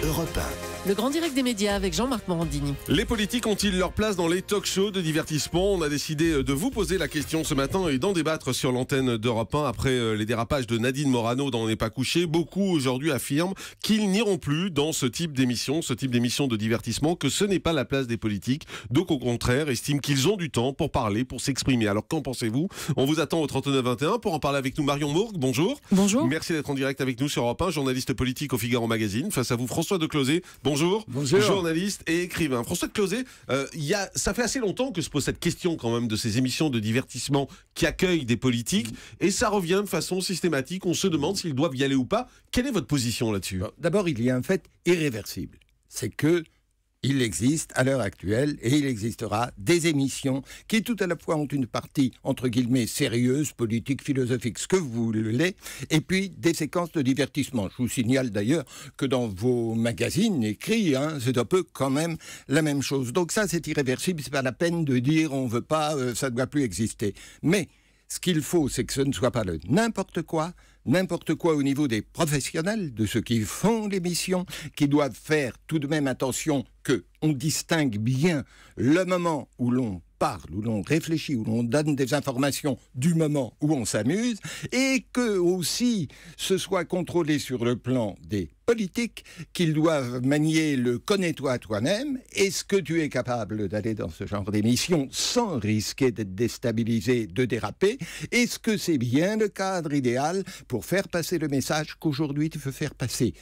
Europe 1. Le grand direct des médias avec Jean-Marc Morandini. Les politiques ont-ils leur place dans les talk-shows de divertissement? On a décidé de vous poser la question ce matin et d'en débattre sur l'antenne d'Europe 1 après les dérapages de Nadine Morano dans On n'est pas couché. Beaucoup aujourd'hui affirment qu'ils n'iront plus dans ce type d'émission de divertissement, que ce n'est pas la place des politiques. Donc au contraire, estiment qu'ils ont du temps pour parler, pour s'exprimer. Alors qu'en pensez-vous? On vous attend au 3921 pour en parler avec nous. Marion Mourgue, bonjour. Bonjour. Merci d'être en direct avec nous sur Europe 1, journaliste politique au Figaro Magazine. Face à vous, François Decloset. Bonjour. Bonjour. Journaliste et écrivain. François Decloset, ça fait assez longtemps que se pose cette question quand même de ces émissions de divertissement qui accueillent des politiques et ça revient de façon systématique. On se demande s'ils doivent y aller ou pas. Quelle est votre position là-dessus? D'abord, il y a un fait irréversible. C'est que il existe à l'heure actuelle, et il existera, des émissions qui tout à la fois ont une partie, entre guillemets, sérieuse, politique, philosophique, ce que vous voulez, et puis des séquences de divertissement. Je vous signale d'ailleurs que dans vos magazines écrits, c'est un peu quand même la même chose. Donc ça, c'est irréversible, c'est pas la peine de dire on veut pas, ça ne doit plus exister. Mais ce qu'il faut, c'est que ce ne soit pas le n'importe quoi au niveau des professionnels, de ceux qui font l'émission, qui doivent faire tout de même attention qu'on distingue bien le moment où l'on parle, où l'on réfléchit, où l'on donne des informations du moment où on s'amuse, et que aussi ce soit contrôlé sur le plan des politiques, qu'ils doivent manier le connais-toi toi-même. Est-ce que tu es capable d'aller dans ce genre d'émission sans risquer d'être déstabilisé, de déraper? Est-ce que c'est bien le cadre idéal pour faire passer le message qu'aujourd'hui tu veux faire passer?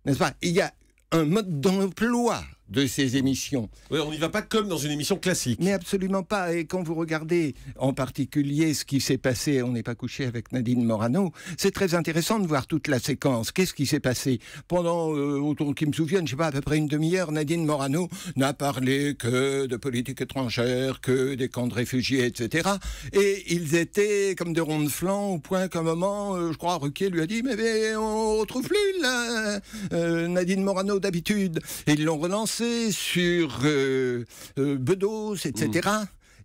N'est-ce pas? Il y a un mode d'emploi de ces émissions. Oui, on n'y va pas comme dans une émission classique. Mais absolument pas. Et quand vous regardez en particulier ce qui s'est passé, On n'est pas couché avec Nadine Morano, c'est très intéressant de voir toute la séquence. Qu'est-ce qui s'est passé? Pendant, autant qu'ils me souviennent, je sais pas, à peu près une demi-heure, Nadine Morano n'a parlé que de politique étrangère, que des camps de réfugiés, etc. Et ils étaient comme des ronds de flanc, au point qu'à un moment, je crois, Ruquier lui a dit « Mais on retrouve plus là, Nadine Morano d'habitude ». Et ils l'ont relancé sur Bedos, etc.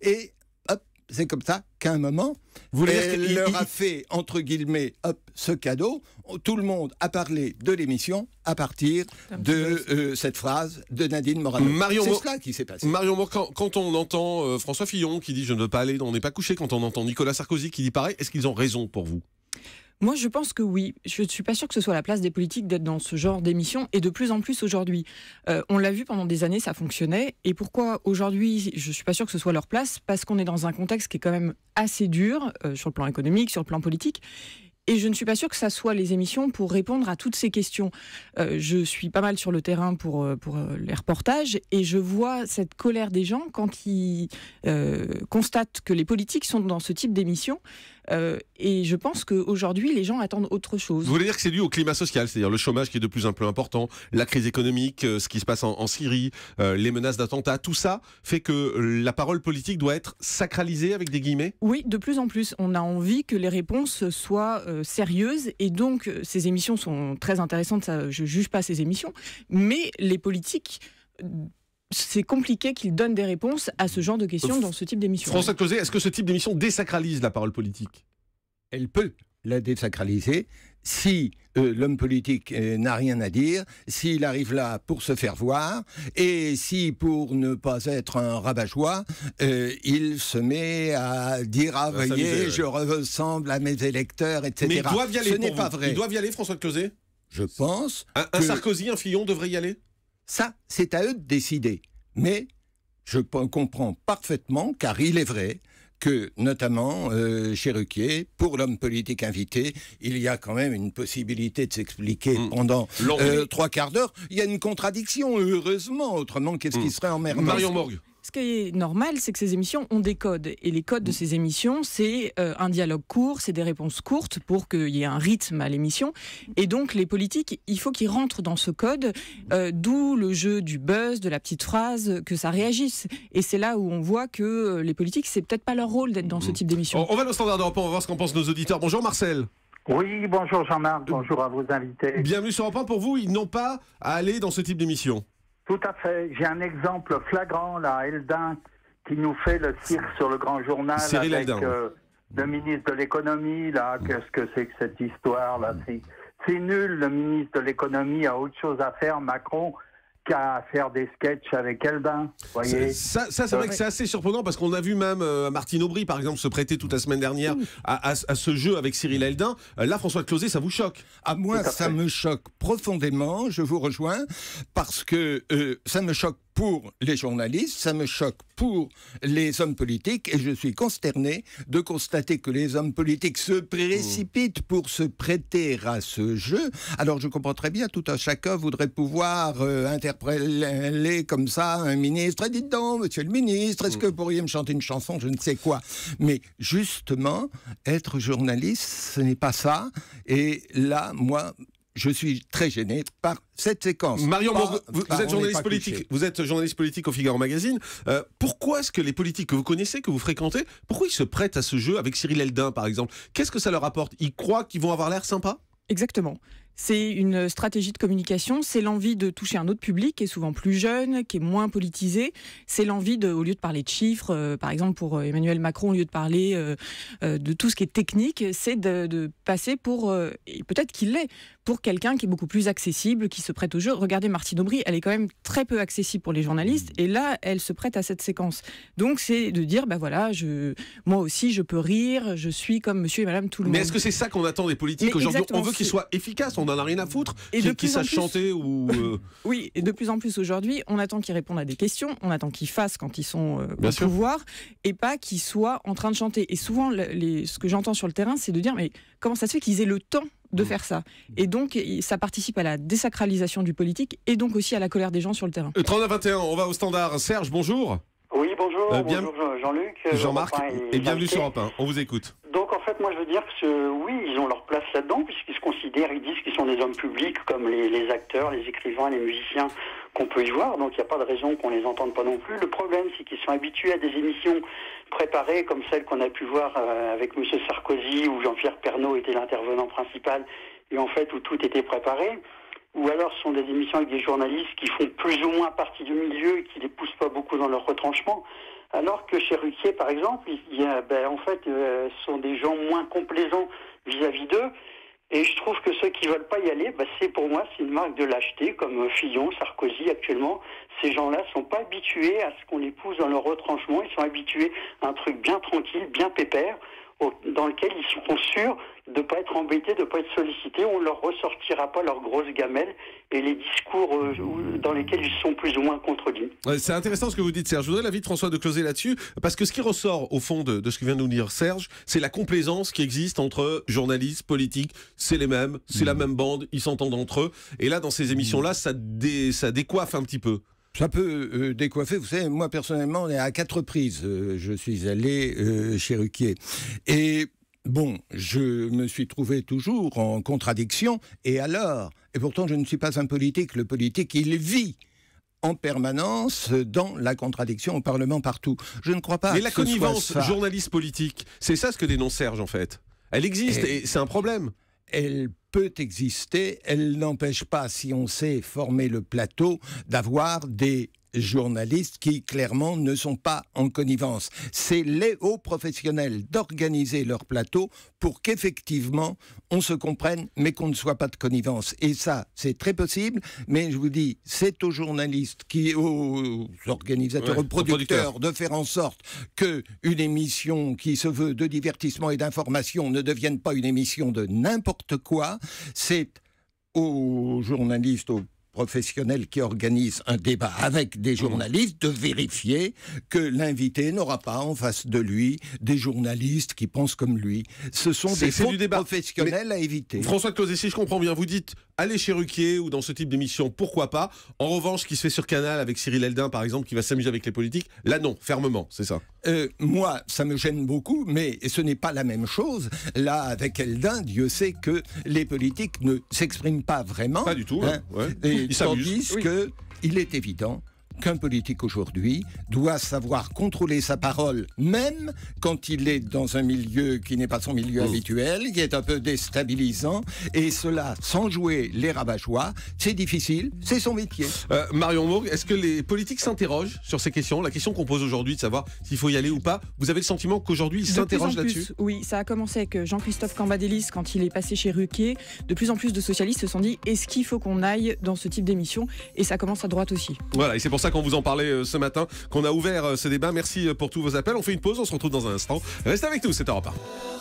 Et hop, c'est comme ça qu'à un moment, elle leur a fait, entre guillemets, hop, ce cadeau. Tout le monde a parlé de l'émission à partir de cette phrase de Nadine Morano. C'est cela qui s'est passé. Marion Mourgue, quand on entend François Fillon qui dit « Je ne veux pas aller, on n'est pas couché », quand on entend Nicolas Sarkozy qui dit pareil, est-ce qu'ils ont raison pour vous? Moi, je pense que oui. Je ne suis pas sûre que ce soit la place des politiques d'être dans ce genre d'émission, et de plus en plus aujourd'hui. On l'a vu pendant des années, ça fonctionnait. Et pourquoi aujourd'hui, je ne suis pas sûre que ce soit leur place? Parce qu'on est dans un contexte qui est quand même assez dur, sur le plan économique, sur le plan politique. Et je ne suis pas sûre que ça soit les émissions pour répondre à toutes ces questions. Je suis pas mal sur le terrain pour les reportages, et je vois cette colère des gens quand ils constatent que les politiques sont dans ce type d'émission. Et je pense qu'aujourd'hui, les gens attendent autre chose. Vous voulez dire que c'est dû au climat social, c'est-à-dire le chômage qui est de plus en plus important, la crise économique, ce qui se passe en Syrie, les menaces d'attentats, tout ça fait que la parole politique doit être sacralisée avec des guillemets? Oui, de plus en plus. On a envie que les réponses soient sérieuses, et donc ces émissions sont très intéressantes, ça, je ne juge pas ces émissions, mais les politiques... c'est compliqué qu'ils donnent des réponses à ce genre de questions dans ce type d'émission. François Decloset, est-ce que ce type d'émission désacralise la parole politique? Elle peut la désacraliser si l'homme politique n'a rien à dire, s'il arrive là pour se faire voir, et si, pour ne pas être un rabat-joie, il se met à dire « Ah, voyez, je ressemble à mes électeurs, etc. » Mais ils doivent y aller. Ce n'est pas vrai. Ils doivent y aller, François Decloset? Je pense un Sarkozy, un Fillon devrait y aller? Ça, c'est à eux de décider. Mais je comprends parfaitement, car il est vrai que, notamment chez Ruquier, pour l'homme politique invité, il y a quand même une possibilité de s'expliquer pendant 3 quarts d'heure. Il y a une contradiction, heureusement, autrement, qu'est-ce qui serait emmerdant? Marion Mourgue. Ce qui est normal, c'est que ces émissions ont des codes. Et les codes de ces émissions, c'est un dialogue court, c'est des réponses courtes pour qu'il y ait un rythme à l'émission. Et donc, les politiques, il faut qu'ils rentrent dans ce code, d'où le jeu du buzz, de la petite phrase, que ça réagisse. Et c'est là où on voit que les politiques, c'est peut-être pas leur rôle d'être dans ce type d'émission. On va au standard d'Europe 1, on va voir ce qu'en pensent nos auditeurs. Bonjour Marcel. Oui, bonjour Jean-Marc, bonjour à vos invités. Bienvenue sur Europe 1. Pour vous, ils n'ont pas à aller dans ce type d'émission? Tout à fait. J'ai un exemple flagrant, là, Eldin, qui nous fait le cirque sur le grand journal Cyril avec Eldin, le ministre de l'économie, là. Qu'est-ce que c'est que cette histoire, là? c'est nul, le ministre de l'économie a autre chose à faire, Macron, qu'à faire des sketchs avec Eldin. Voyez. Ça c'est vrai que c'est assez surprenant parce qu'on a vu même Martine Aubry, par exemple, se prêter toute la semaine dernière à ce jeu avec Cyril Eldin. Là, François Closet, ça vous choque? À moi, ça me choque profondément, je vous rejoins, parce que ça me choque pour les journalistes, ça me choque pour les hommes politiques, et je suis consterné de constater que les hommes politiques se précipitent pour se prêter à ce jeu. Alors je comprends très bien, tout un chacun voudrait pouvoir interpeller comme ça un ministre. Dites donc, monsieur le ministre, est-ce que vous pourriez me chanter une chanson, je ne sais quoi. Mais justement, être journaliste, ce n'est pas ça. Et là, moi, je suis très gêné par cette séquence. Marion, vous êtes journaliste politique. Vous êtes journaliste politique au Figaro Magazine. Pourquoi est-ce que les politiques que vous connaissez, que vous fréquentez, pourquoi ils se prêtent à ce jeu avec Cyril Eldin, par exemple? Qu'est-ce que ça leur apporte? Ils croient qu'ils vont avoir l'air sympa? Exactement. C'est une stratégie de communication, c'est l'envie de toucher un autre public qui est souvent plus jeune, qui est moins politisé. C'est l'envie au lieu de parler de chiffres, par exemple pour Emmanuel Macron, au lieu de parler de tout ce qui est technique, c'est de passer pour, et peut-être qu'il l'est, pour quelqu'un qui est beaucoup plus accessible, qui se prête au jeu. Regardez Martine Aubry, elle est quand même très peu accessible pour les journalistes, et là, elle se prête à cette séquence. Donc c'est de dire, ben voilà, moi aussi je peux rire, je suis comme monsieur et madame tout le monde. Mais est-ce que c'est ça qu'on attend des politiques aujourd'hui? On veut qu'ils soient efficaces, on n'en a rien à foutre, qu'ils sachent chanter ou... Oui, et de plus en plus aujourd'hui, on attend qu'ils répondent à des questions, on attend qu'ils fassent quand ils sont au pouvoir, et pas qu'ils soient en train de chanter. Et souvent, ce que j'entends sur le terrain, c'est de dire, mais comment ça se fait qu'ils aient le temps de faire ça? Et donc, ça participe à la désacralisation du politique, et donc aussi à la colère des gens sur le terrain. 39-21, on va au standard. Serge, bonjour. Oui, bonjour, bonjour Jean-Luc. Jean-Marc, et bienvenue sur Europe 1. On vous écoute. Donc en fait, moi je veux dire que oui, ils ont leur place là-dedans, puisqu'ils se considèrent, ils disent qu'ils sont des hommes publics, comme les acteurs, les écrivains, les musiciens qu'on peut y voir, donc il n'y a pas de raison qu'on les entende pas non plus. Le problème, c'est qu'ils sont habitués à des émissions préparées, comme celle qu'on a pu voir avec M. Sarkozy, où Jean-Pierre Pernaut était l'intervenant principal, et en fait où tout était préparé. Ou alors ce sont des émissions avec des journalistes qui font plus ou moins partie du milieu et qui les poussent pas beaucoup dans leur retranchement. Alors que chez Ruquier, par exemple, ce sont des gens moins complaisants vis-à-vis d'eux. Et je trouve que ceux qui veulent pas y aller, pour moi, c'est une marque de lâcheté, comme Fillon, Sarkozy actuellement. Ces gens-là sont pas habitués à ce qu'on les pousse dans leur retranchement. Ils sont habitués à un truc bien tranquille, bien pépère, dans lequel ils seront sûrs de ne pas être embêtés, de ne pas être sollicités. On ne leur ressortira pas leurs grosses gamelles et les discours dans lesquels ils sont plus ou moins contredits. Ouais, c'est intéressant ce que vous dites, Serge. Je voudrais l'avis de François de Closet là-dessus, parce que ce qui ressort au fond de ce que vient de nous dire Serge, c'est la complaisance qui existe entre journalistes, politiques. C'est les mêmes, c'est la même bande, ils s'entendent entre eux. Et là, dans ces émissions-là, ça décoiffe un petit peu. Ça peut décoiffer. Vous savez, moi personnellement, à 4 reprises, je suis allé chez Ruquier. Et bon, je me suis trouvé toujours en contradiction. Et alors, et pourtant je ne suis pas un politique. Le politique, il vit en permanence dans la contradiction au Parlement partout. Je ne crois pas. Mais la connivence journaliste-politique, c'est ça ce que dénonce Serge en fait. Elle existe et c'est un problème. Elle peut exister, elle n'empêche pas, si on sait former le plateau, d'avoir des journalistes qui clairement ne sont pas en connivence. C'est les hauts professionnels d'organiser leur plateau pour qu'effectivement on se comprenne mais qu'on ne soit pas de connivence. Et ça, c'est très possible, mais je vous dis, c'est aux journalistes, aux organisateurs, aux producteurs de faire en sorte qu'une émission qui se veut de divertissement et d'information ne devienne pas une émission de n'importe quoi. C'est aux journalistes, aux professionnels qui organisent un débat avec des journalistes de vérifier que l'invité n'aura pas en face de lui des journalistes qui pensent comme lui. Ce sont des fautes professionnels à éviter. François Closet, si je comprends bien, vous dites allez chez Ruquier ou dans ce type d'émission, pourquoi pas. En revanche, ce qui se fait sur Canal avec Cyril Eldin, par exemple, qui va s'amuser avec les politiques, là non, fermement, c'est ça. Moi, ça me gêne beaucoup, mais ce n'est pas la même chose. Là, avec Eldin, Dieu sait que les politiques ne s'expriment pas vraiment. Pas du tout. Tandis qu'il est évident qu'un politique aujourd'hui doit savoir contrôler sa parole, même quand il est dans un milieu qui n'est pas son milieu habituel, qui est un peu déstabilisant, et cela sans jouer les rabat-joie. C'est difficile, c'est son métier. Marion Mourgue, est-ce que les politiques s'interrogent sur ces questions? La question qu'on pose aujourd'hui de savoir s'il faut y aller ou pas, vous avez le sentiment qu'aujourd'hui ils s'interrogent là-dessus? Oui, ça a commencé avec Jean-Christophe Cambadélis quand il est passé chez Ruquier. De plus en plus de socialistes se sont dit, est-ce qu'il faut qu'on aille dans ce type d'émission? Et ça commence à droite aussi. Voilà, et c'est pour ça qu'on vous en parlait ce matin, qu'on a ouvert ce débat. Merci pour tous vos appels. On fait une pause, on se retrouve dans un instant. Restez avec nous, c'est Europe 1.